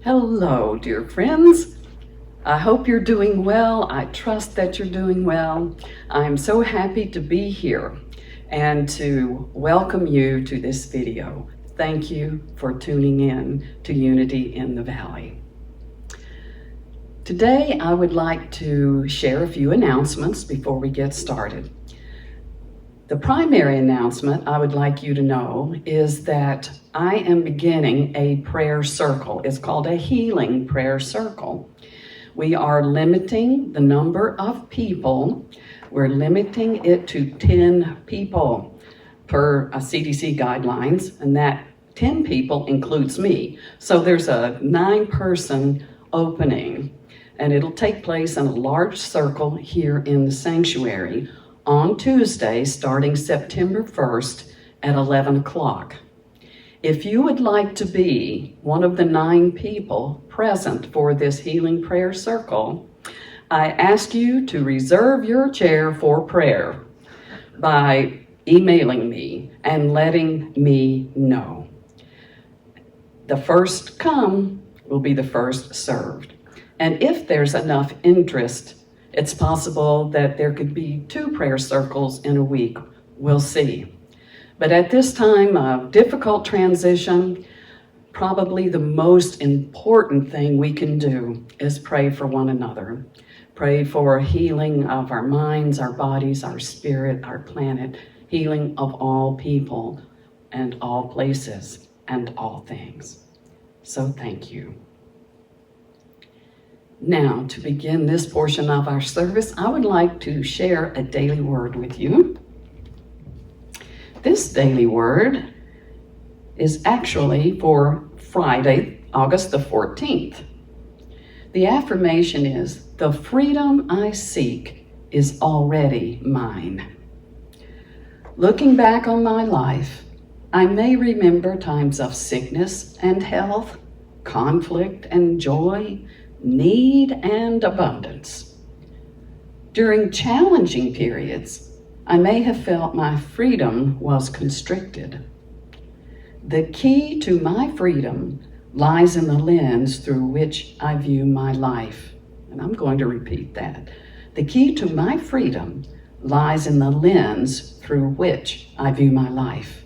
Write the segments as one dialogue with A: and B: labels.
A: Hello, dear friends. I hope you're doing well. I trust that you're doing well. I'm so happy to be here and to welcome you to this video. Thank you for tuning in to Unity in the Valley. Today, I would like to share a few announcements before we get started. The primary announcement I would like you to know is that I am beginning a prayer circle. It's called a healing prayer circle. We are limiting the number of people. We're limiting it to 10 people per CDC guidelines, and that 10 people includes me. So there's a 9-person opening, and it'll take place in a large circle here in the sanctuary on Tuesday, starting September 1st at 11 o'clock. If you would like to be one of the 9 people present for this healing prayer circle, I ask you to reserve your chair for prayer by emailing me and letting me know. The first come will be the first served. And if there's enough interest, it's possible that there could be 2 prayer circles in a week. We'll see. But at this time of difficult transition, probably the most important thing we can do is pray for one another. Pray for healing of our minds, our bodies, our spirit, our planet, healing of all people and all places and all things. So thank you. Now, to begin this portion of our service, I would like to share a daily word with you. This daily word is actually for Friday, August the 14th. The affirmation is, "The freedom I seek is already mine." Looking back on my life, I may remember times of sickness and health, conflict and joy, need and abundance. During challenging periods, I may have felt my freedom was constricted. The key to my freedom lies in the lens through which I view my life. And I'm going to repeat that. The key to my freedom lies in the lens through which I view my life.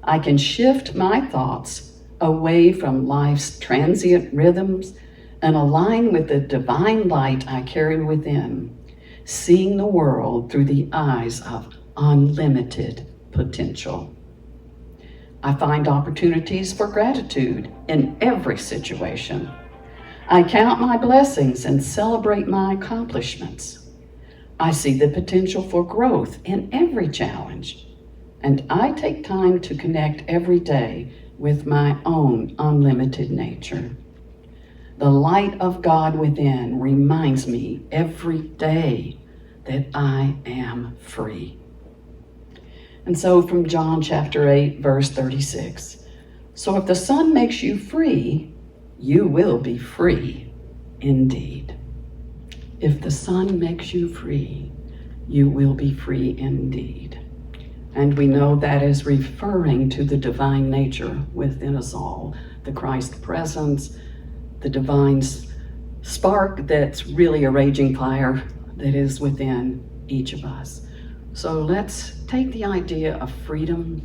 A: I can shift my thoughts away from life's transient rhythms and align with the divine light I carry within, seeing the world through the eyes of unlimited potential. I find opportunities for gratitude in every situation. I count my blessings and celebrate my accomplishments. I see the potential for growth in every challenge, and I take time to connect every day with my own unlimited nature. The light of God within reminds me every day that I am free. And so from John chapter 8, verse 36, "So if the Son makes you free, you will be free indeed." If the Son makes you free, you will be free indeed. And we know that is referring to the divine nature within us all, the Christ presence, the divine spark that's really a raging fire that is within each of us. So let's take the idea of freedom,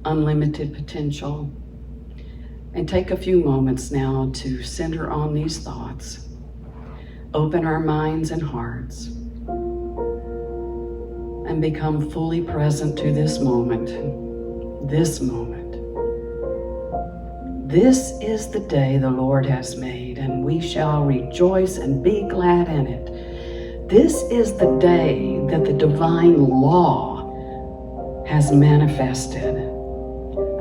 A: unlimited potential, and take a few moments now to center on these thoughts. Open our minds and hearts and become fully present to this moment. This moment. This is the day the Lord has made, and we shall rejoice and be glad in it. This is the day that the divine law has manifested,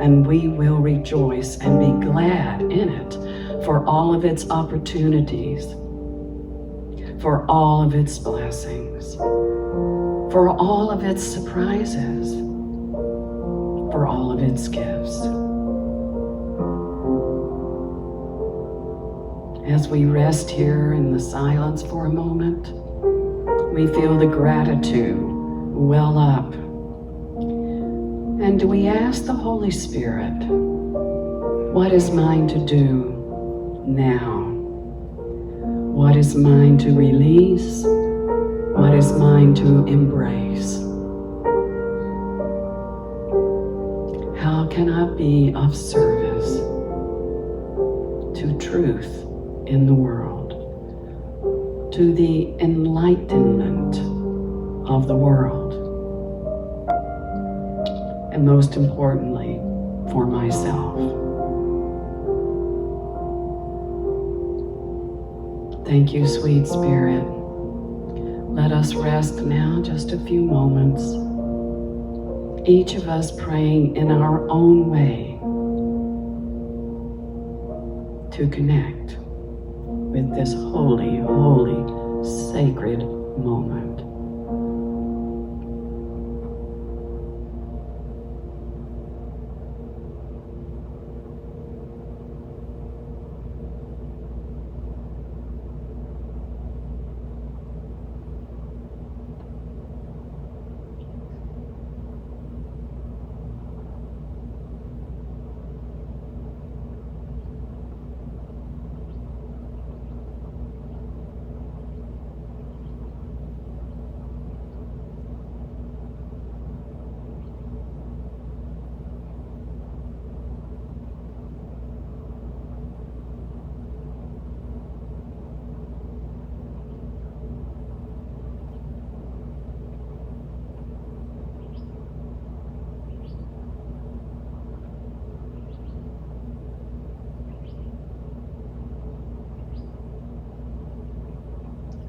A: and we will rejoice and be glad in it for all of its opportunities, for all of its blessings, for all of its surprises, for all of its gifts. As we rest here in the silence for a moment, we feel the gratitude well up. And we ask the Holy Spirit, what is mine to do? now. What is mine to release? What is mine to embrace? How can I be of service to truth in the world, to the enlightenment of the world, and most importantly, for myself? Thank you, sweet Spirit. Let us rest now just a few moments, each of us praying in our own way to connect with this holy, holy, sacred moment.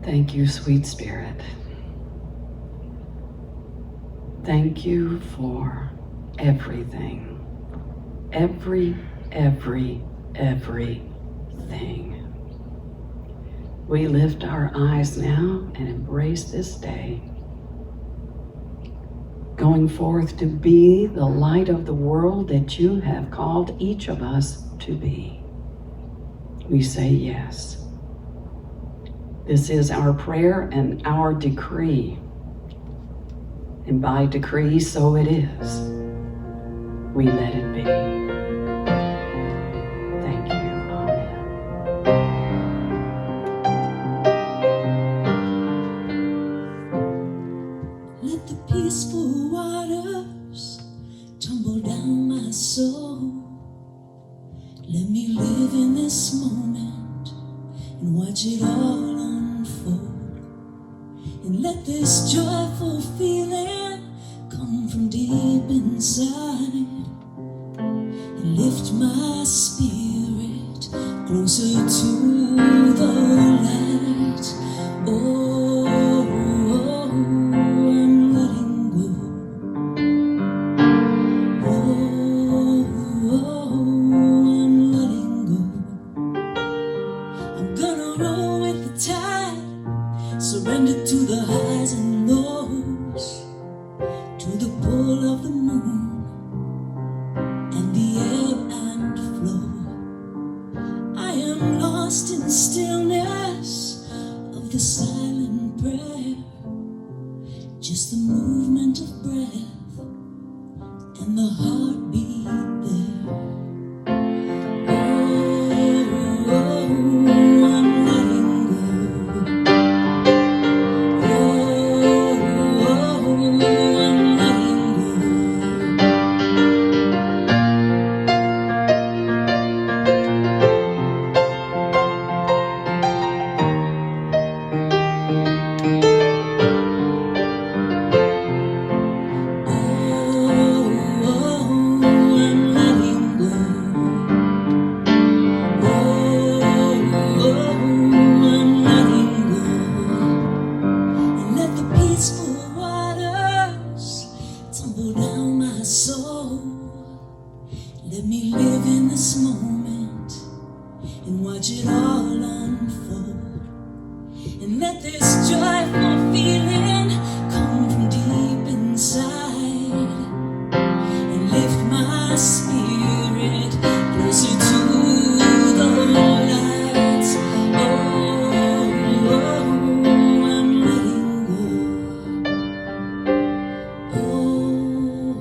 A: Thank you, sweet Spirit. Thank you for everything. Everything. We lift our eyes now and embrace this day, going forth to be the light of the world that you have called each of us to be. We say yes. This is our prayer and our decree. And by decree, so it is. We let it be. Thank you. Amen.
B: Let the peaceful waters tumble down my soul. Let me live in this moment and watch it all unfold. And let this joyful feeling come from deep inside and lift my spirit closer to the light. Oh, I'm letting go. Oh, I'm letting go. I'm gonna roll with the tide, surrender to the highs and lows, to the pull of the moon and the ebb and flow. I am lost in the stillness of the silent prayer, just the movement of breath and the heartbeat there. Oh, I'm letting go. Let me live in this moment and watch it all unfold. And let this joyful feeling come from deep inside and lift my spirit closer to the light. Oh, I'm letting go. Oh,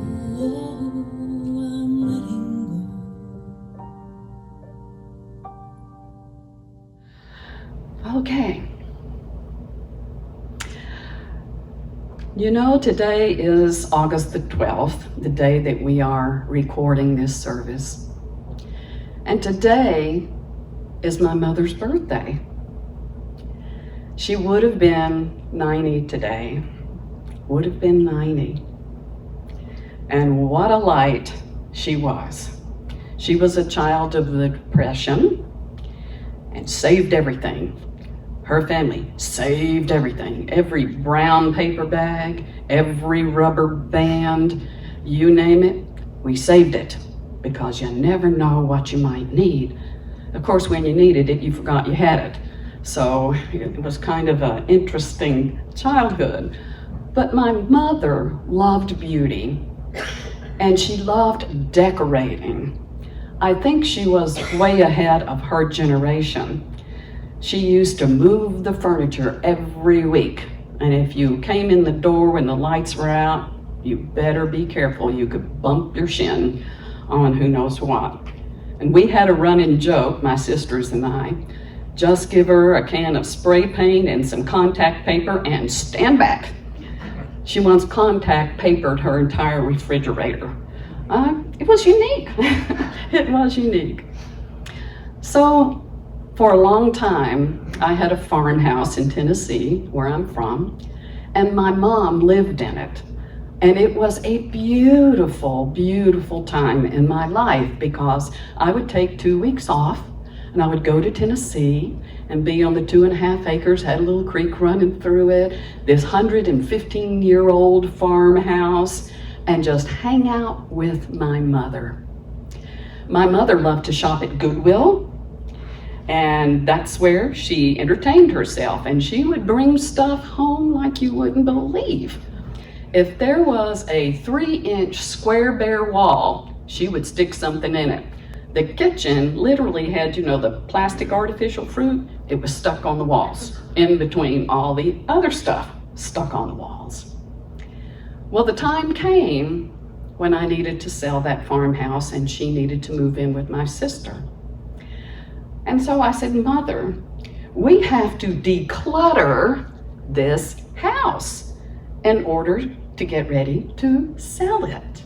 B: I'm letting go.
A: You know, today is August the 12th, the day that we are recording this service. And today is my mother's birthday. She would have been 90 today, would have been 90. And what a light she was. She was a child of the Depression and saved everything. Her family saved everything. Every brown paper bag, every rubber band, you name it, we saved it because you never know what you might need. Of course, when you needed it, you forgot you had it. So it was kind of an interesting childhood. But my mother loved beauty and she loved decorating. I think she was way ahead of her generation. She used to move the furniture every week. And if you came in the door when the lights were out, you better be careful. You could bump your shin on who knows what. And we had a running joke, my sisters and I, just give her a can of spray paint and some contact paper and stand back. She once contact papered her entire refrigerator. It was unique. It was unique. So, for a long time, I had a farmhouse in Tennessee, where I'm from, and my mom lived in it. And it was a beautiful, beautiful time in my life because I would take 2 weeks off and I would go to Tennessee and be on the 2.5 acres, had a little creek running through it, this 115-year-old farmhouse, and just hang out with my mother. My mother loved to shop at Goodwill, and that's where she entertained herself, and she would bring stuff home like you wouldn't believe. If there was a 3-inch square bare wall, she would stick something in it. The kitchen literally had, the plastic artificial fruit. It was stuck on the walls, in between all the other stuff stuck on the walls. Well, the time came when I needed to sell that farmhouse and she needed to move in with my sister. And so I said, Mother, we have to declutter this house in order to get ready to sell it.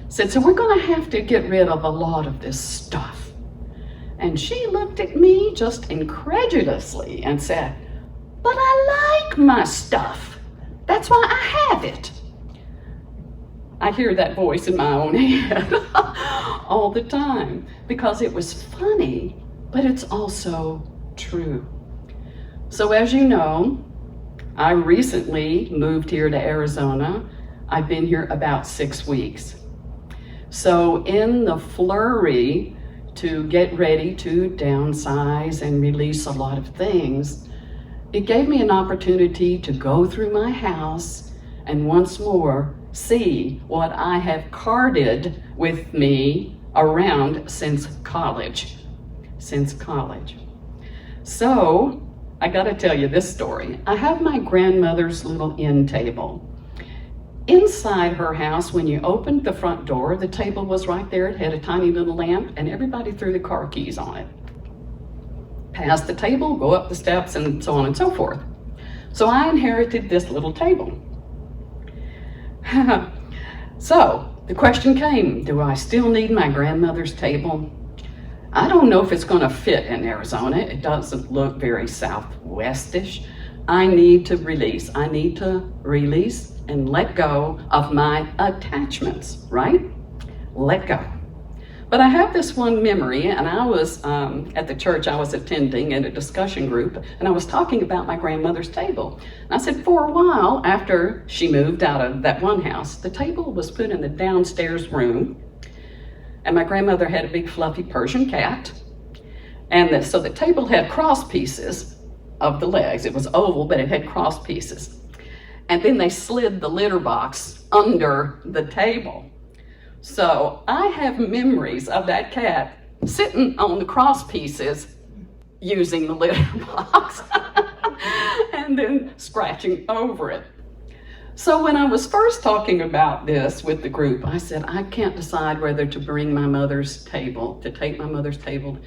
A: Said, so we're going to have to get rid of a lot of this stuff. And she looked at me just incredulously and said, but I like my stuff. That's why I have it. I hear that voice in my own head all the time because it was funny, but it's also true. So as you know, I recently moved here to Arizona. I've been here about 6 weeks. So in the flurry to get ready to downsize and release a lot of things, it gave me an opportunity to go through my house and once more see what I have carted with me around since college. So I gotta tell you this story. I have my grandmother's little end table. Inside her house, when you opened the front door, the table was right there. It had a tiny little lamp and everybody threw the car keys on it. Past the table, go up the steps and so on and so forth. So I inherited this little table. So the question came, do I still need my grandmother's table? I don't know if it's going to fit in Arizona. It doesn't look very southwestish. I need to release and let go of my attachments, right? Let go. But I have this one memory, and I was at the church I was attending in a discussion group, and I was talking about my grandmother's table. And I said, for a while after she moved out of that one house, the table was put in the downstairs room, and my grandmother had a big fluffy Persian cat. And so the table had cross pieces of the legs. It was oval, but it had cross pieces. And then they slid the litter box under the table. So I have memories of that cat sitting on the cross pieces using the litter box and then scratching over it. So when I was first talking about this with the group, I said, I can't decide whether to bring my mother's table, to take my mother's table,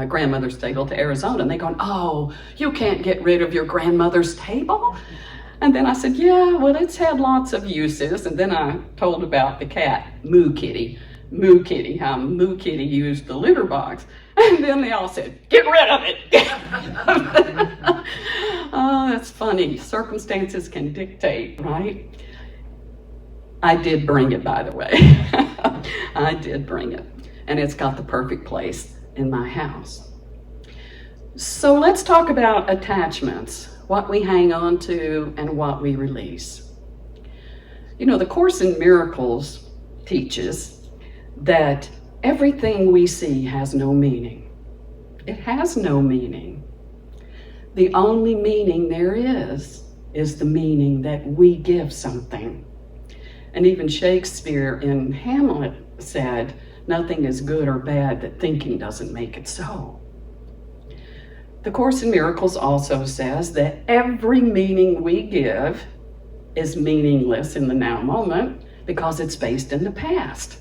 A: grandmother's table to Arizona. And they going, oh, you can't get rid of your grandmother's table? And then I said, yeah, well, it's had lots of uses. And then I told about the cat, Moo Kitty, how Moo Kitty used the litter box. And then they all said, get rid of it. Oh, that's funny. Circumstances can dictate, right? I did bring it, by the way. I did bring it. And it's got the perfect place in my house. So let's talk about attachments, what we hang on to and what we release. You know, the Course in Miracles teaches that everything we see has no meaning. It has no meaning. The only meaning there is the meaning that we give something. And even Shakespeare in Hamlet said, nothing is good or bad that thinking doesn't make it so. The Course in Miracles also says that every meaning we give is meaningless in the now moment because it's based in the past.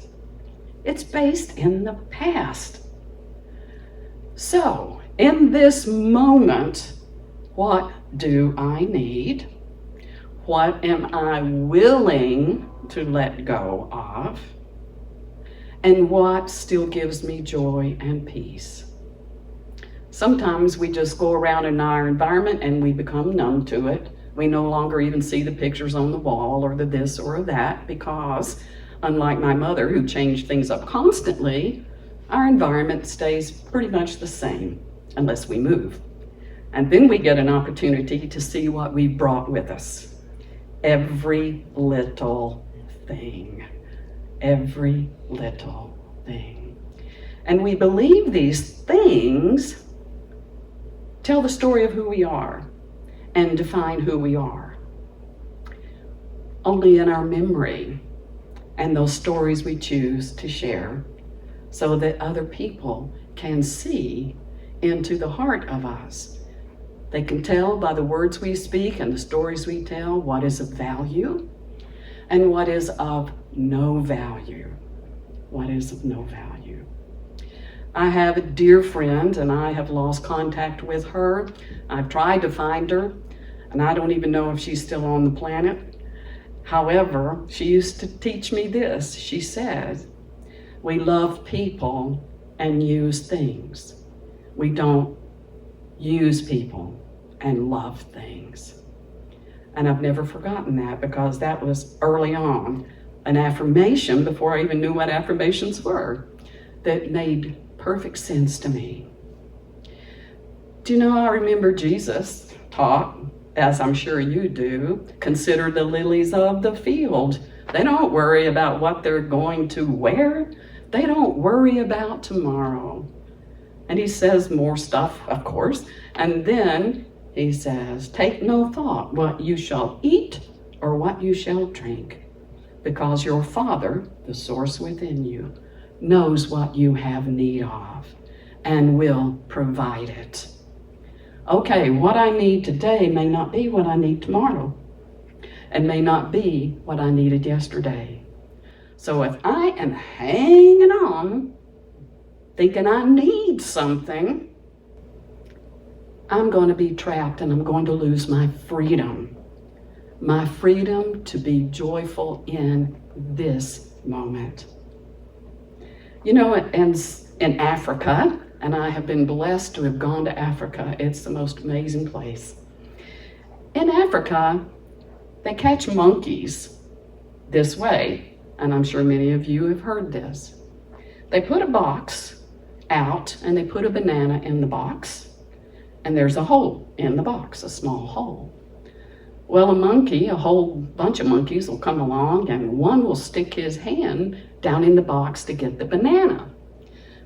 A: It's based in the past. So, in this moment, what do I need? What am I willing to let go of? And what still gives me joy and peace? Sometimes we just go around in our environment and we become numb to it. We no longer even see the pictures on the wall or the this or that because, unlike my mother who changed things up constantly, our environment stays pretty much the same unless we move. And then we get an opportunity to see what we brought with us. Every little thing. Every little thing. And we believe these things tell the story of who we are and define who we are. Only in our memory and those stories we choose to share so that other people can see into the heart of us. They can tell by the words we speak and the stories we tell what is of value and what is of no value. What is of no value. I have a dear friend and I have lost contact with her. I've tried to find her and I don't even know if she's still on the planet. However, she used to teach me this. She said, we love people and use things. We don't use people and love things. And I've never forgotten that because that was early on an affirmation before I even knew what affirmations were that made perfect sense to me. Do you know, I remember Jesus taught, as I'm sure you do, consider the lilies of the field. They don't worry about what they're going to wear. They don't worry about tomorrow. And he says more stuff, of course. And then he says, take no thought what you shall eat or what you shall drink, because your Father, the source within you, knows what you have need of and will provide it. Okay, what I need today may not be what I need tomorrow and may not be what I needed yesterday. So if I am hanging on, thinking I need something, I'm going to be trapped and I'm going to lose my freedom to be joyful in this moment. You know, in Africa, and I have been blessed to have gone to Africa. It's the most amazing place. In Africa, they catch monkeys this way, and I'm sure many of you have heard this. They put a box out, and they put a banana in the box, and there's a hole in the box, a small hole. Well, a whole bunch of monkeys will come along, and one will stick his hand down in the box to get the banana.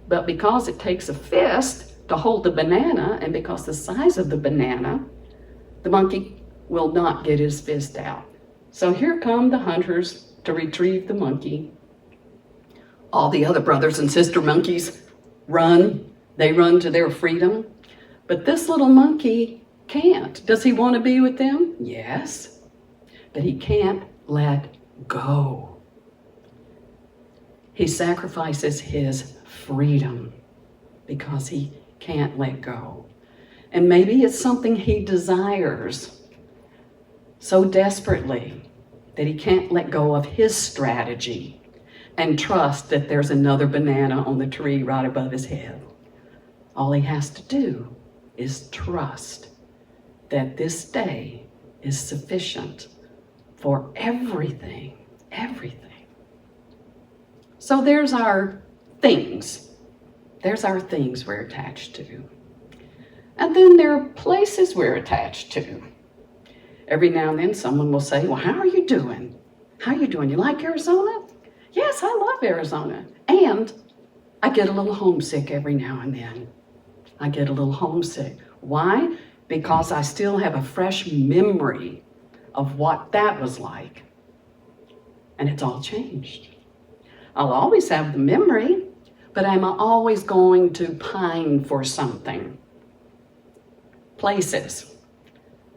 A: But because it takes a fist to hold the banana, and because the size of the banana, the monkey will not get his fist out. So here come the hunters to retrieve the monkey. All the other brothers and sister monkeys run. They run to their freedom. But this little monkey can't. Does he want to be with them? Yes. But he can't let go. He sacrifices his freedom because he can't let go. And maybe it's something he desires, so desperately that he can't let go of his strategy and trust that there's another banana on the tree right above his head. All he has to do is trust that this day is sufficient for everything. So there's our things. There's our things we're attached to. And then there are places we're attached to. Every now and then someone will say, well, how are you doing? How are you doing? You like Arizona? Yes, I love Arizona. And I get a little homesick every now and then. I get a little homesick. Why? Because I still have a fresh memory of what that was like. And it's all changed. I'll always have the memory, but I'm always going to pine for something. Places.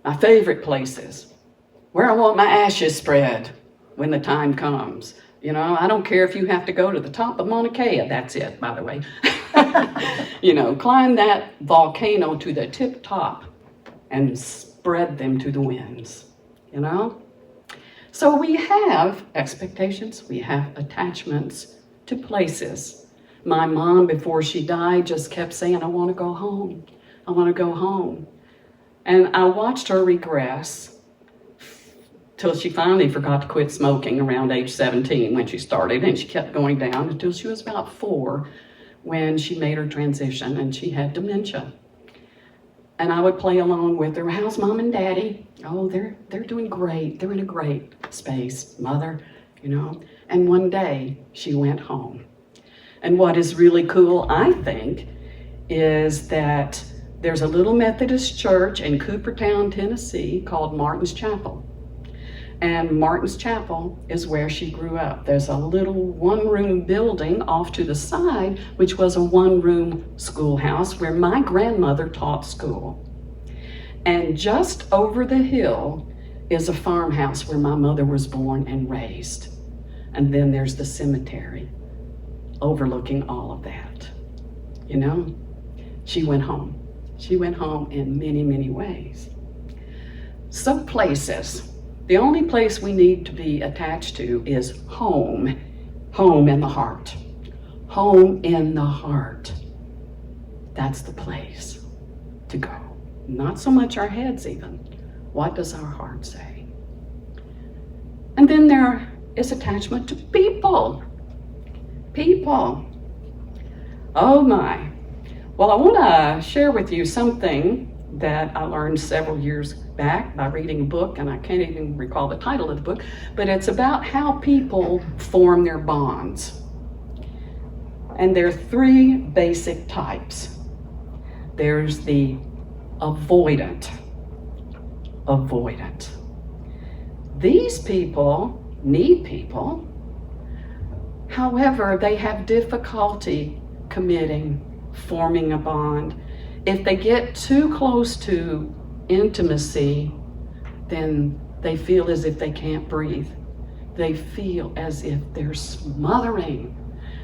A: My favorite places. Where I want my ashes spread when the time comes. You know, I don't care if you have to go to the top of Mauna Kea. That's it, by the way. You know, climb that volcano to the tip top and spread them to the winds, you know? So we have expectations, we have attachments to places. My mom, before she died, just kept saying, I want to go home. I want to go home. And I watched her regress till she finally forgot to quit smoking around age 17 when she started, and she kept going down until she was about 4 when she made her transition and she had dementia. And I would play along with her. How's mom and daddy? Oh, they're doing great. They're in a great space, mother, you know. And one day she went home. And what is really cool, I think, is that there's a little Methodist church in Coopertown, Tennessee called Martin's Chapel. And Martin's Chapel is where she grew up. There's a little one-room building off to the side, which was a one-room schoolhouse where my grandmother taught school. And just over the hill is a farmhouse where my mother was born and raised. And then there's the cemetery overlooking all of that. You know, she went home. She went home in many, many ways. So places. The only place we need to be attached to is home. Home in the heart. Home in the heart. That's the place to go. Not so much our heads even. What does our heart say? And then there is attachment to people. People. Oh my. Well, I want to share with you something that I learned several years back by reading a book, and I can't even recall the title of the book, but it's about how people form their bonds. And there are 3 basic types. There's the avoidant. These people need people. However, they have difficulty committing, forming a bond. If they get too close to intimacy, then they feel as if they can't breathe. They feel as if they're smothering,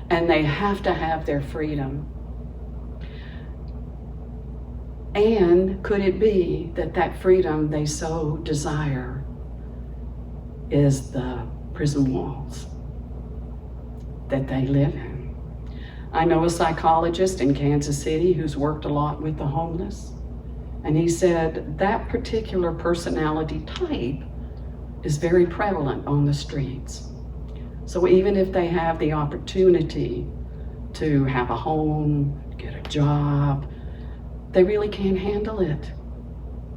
A: and they have to have their freedom. And could it be that that freedom they so desire is the prison walls that they live in? I know a psychologist in Kansas City who's worked a lot with the homeless, and he said that particular personality type is very prevalent on the streets. So even if they have the opportunity to have a home, get a job, they really can't handle it.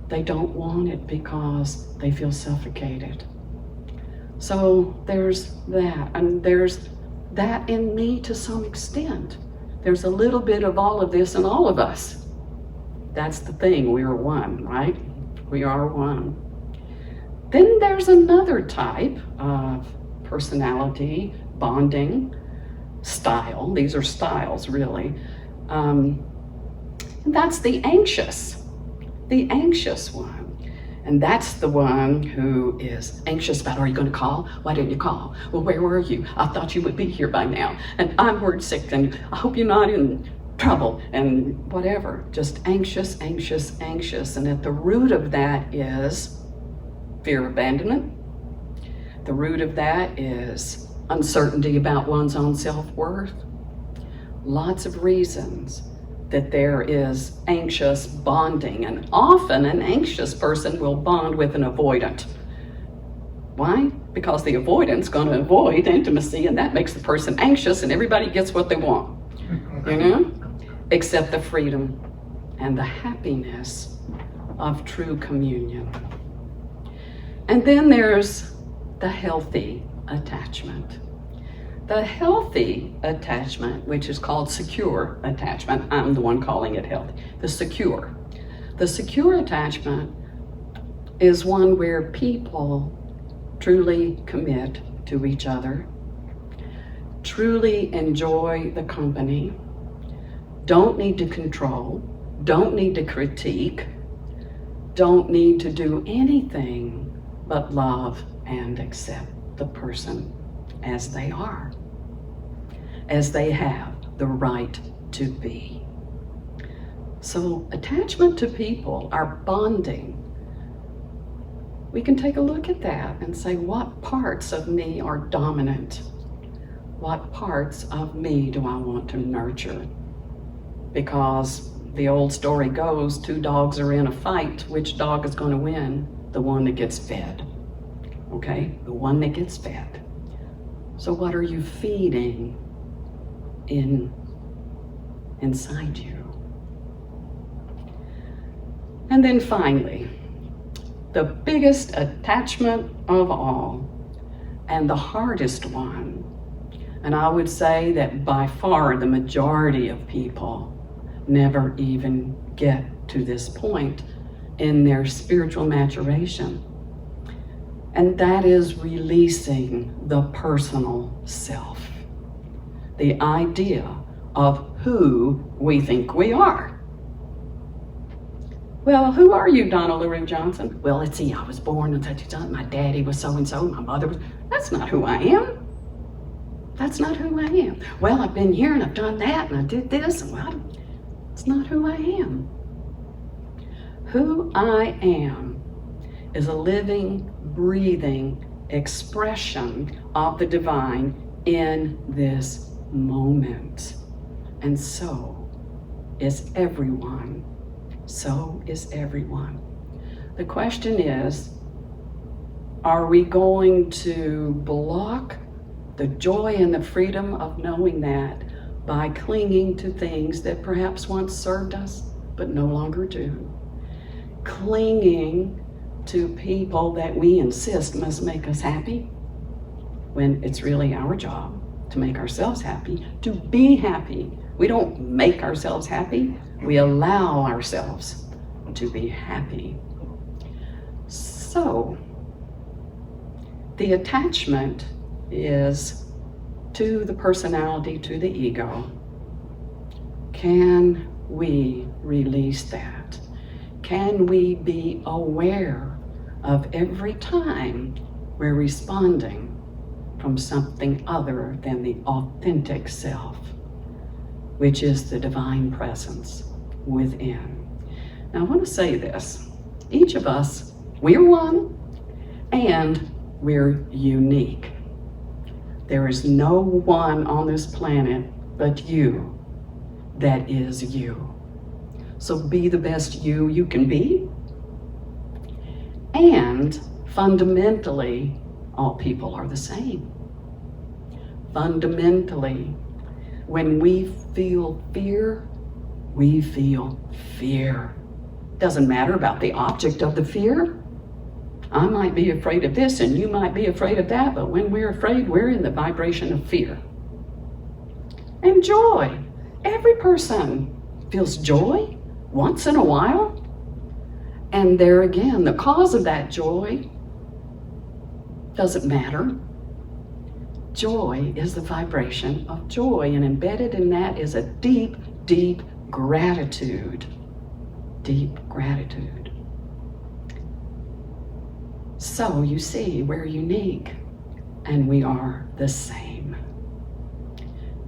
A: They don't want it because they feel suffocated. So there's that, and there's that in me to some extent. There's a little bit of all of this in all of us. That's the thing, we are one, right? We are one. Then there's another type of personality, bonding, style. These are styles, really. And that's the anxious one. And that's the one who is anxious about, are you going to call? Why didn't you call? Well, where were you? I thought you would be here by now. And I'm word sick, and I hope you're not in trouble, and whatever. Just anxious. And at the root of that is fear of abandonment. The root of that is uncertainty about one's own self-worth. Lots of reasons that there is anxious bonding, and often an anxious person will bond with an avoidant. Why? Because the avoidant's going to avoid intimacy, and that makes the person anxious, and everybody gets what they want, except the freedom and the happiness of true communion. And then there's the healthy attachment. The healthy attachment, which is called secure attachment, I'm the one calling it healthy, the secure attachment is one where people truly commit to each other, truly enjoy the company, don't need to control, don't need to critique, don't need to do anything but love and accept the person as they are, as they have the right to be. So attachment to people, our bonding, we can take a look at that and say, what parts of me are dominant? What parts of me do I want to nurture? Because the old story goes, two dogs are in a fight. Which dog is going to win? The one that gets fed. Okay? The one that gets fed. So what are you feeding inside you? And then finally, the biggest attachment of all, and the hardest one, and I would say that by far the majority of people never even get to this point in their spiritual maturation, and that is releasing the personal self, the idea of who we think we are. Well, who are you, Donna LaRue Johnson? Well, let's see, I was born in such and such, my daddy was so-and-so, my mother was, that's not who I am. That's not who I am. Well, I've been here and I've done that and I did this, and well, it's not who I am. Who I am is a living, breathing expression of the divine in this moment. And so is everyone. So is everyone. The question is, are we going to block the joy and the freedom of knowing that by clinging to things that perhaps once served us but no longer do? Clinging to people that we insist must make us happy when it's really our job to make ourselves happy, to be happy. We don't make ourselves happy. We allow ourselves to be happy. So, the attachment is to the personality, to the ego. Can we release that? Can we be aware of every time we're responding from something other than the authentic self, which is the divine presence within? Now I want to say this, each of us, we're one and we're unique. There is no one on this planet but you that is you. So be the best you can be. And fundamentally, all people are the same. Fundamentally, when we feel fear, we feel fear. Doesn't matter about the object of the fear. I might be afraid of this and you might be afraid of that, but when we're afraid, we're in the vibration of fear. And joy. Every person feels joy once in a while. And there again, the cause of that joy doesn't matter. Joy is the vibration of joy, and embedded in that is a deep, deep gratitude. Deep gratitude. So you see, we're unique and we are the same.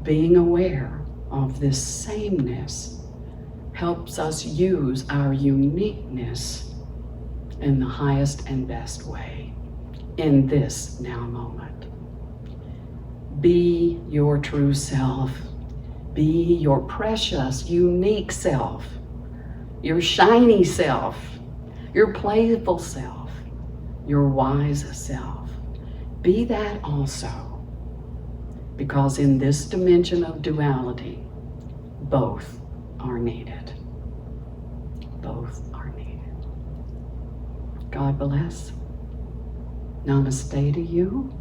A: Being aware of this sameness helps us use our uniqueness in the highest and best way in this now moment. Be your true self. Be your precious, unique self, your shiny self, your playful self, your wise self. Be that also, because in this dimension of duality, both are needed. Both are needed. God bless. Namaste to you.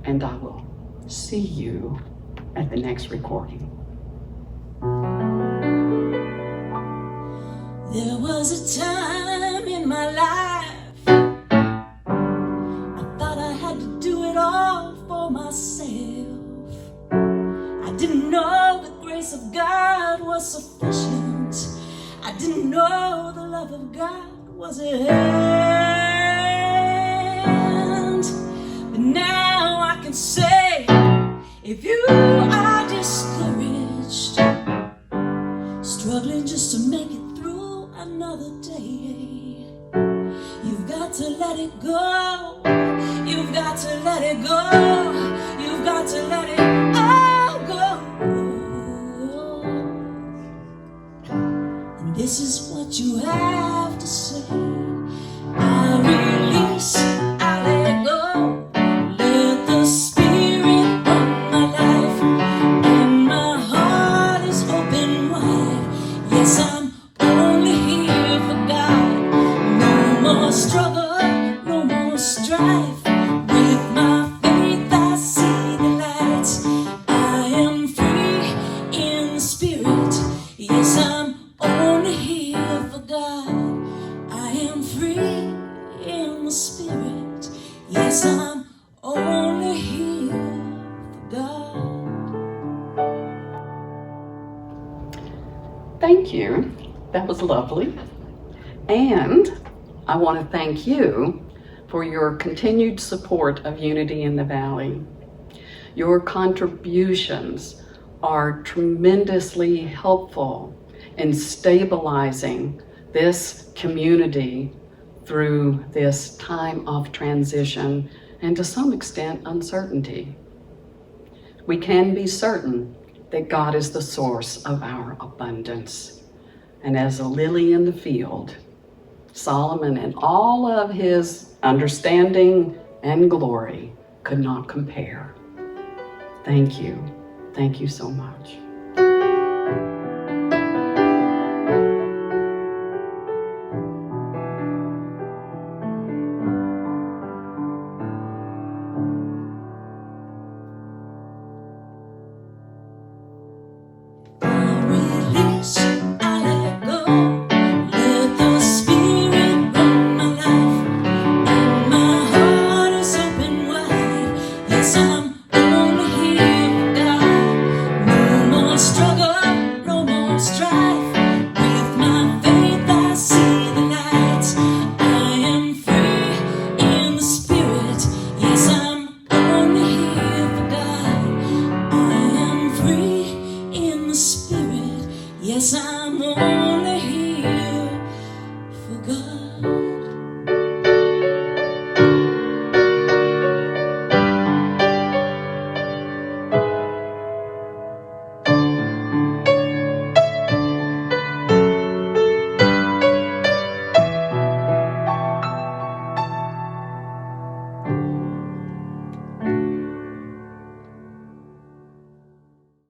A: And I will see you at the next recording.
B: There was a time in my life I thought I had to do it all for myself. I didn't know the grace of God was sufficient. I didn't know the love of God was a hand. But now I can say, if you are discouraged, struggling just to make it through another day, you've got to let it go. You've got to let it go. You've got to let it all go. And this is what you have to say. I release, I let go. Let the Spirit run my life, and my heart is open wide. Yes, I'm only here for God. No more struggle, no more strife. With my faith I see the light. I am free in the Spirit. Yes, I'm only here for God. I am free in the Spirit. Yes, I'm only here for God.
A: Thank you. That was lovely. And I want to thank you for your continued support of Unity in the Valley. Your contributions are tremendously helpful in stabilizing this community through this time of transition and to some extent uncertainty. We can be certain that God is the source of our abundance. And as a lily in the field, Solomon in all of his understanding and glory could not compare. Thank you. Thank you so much.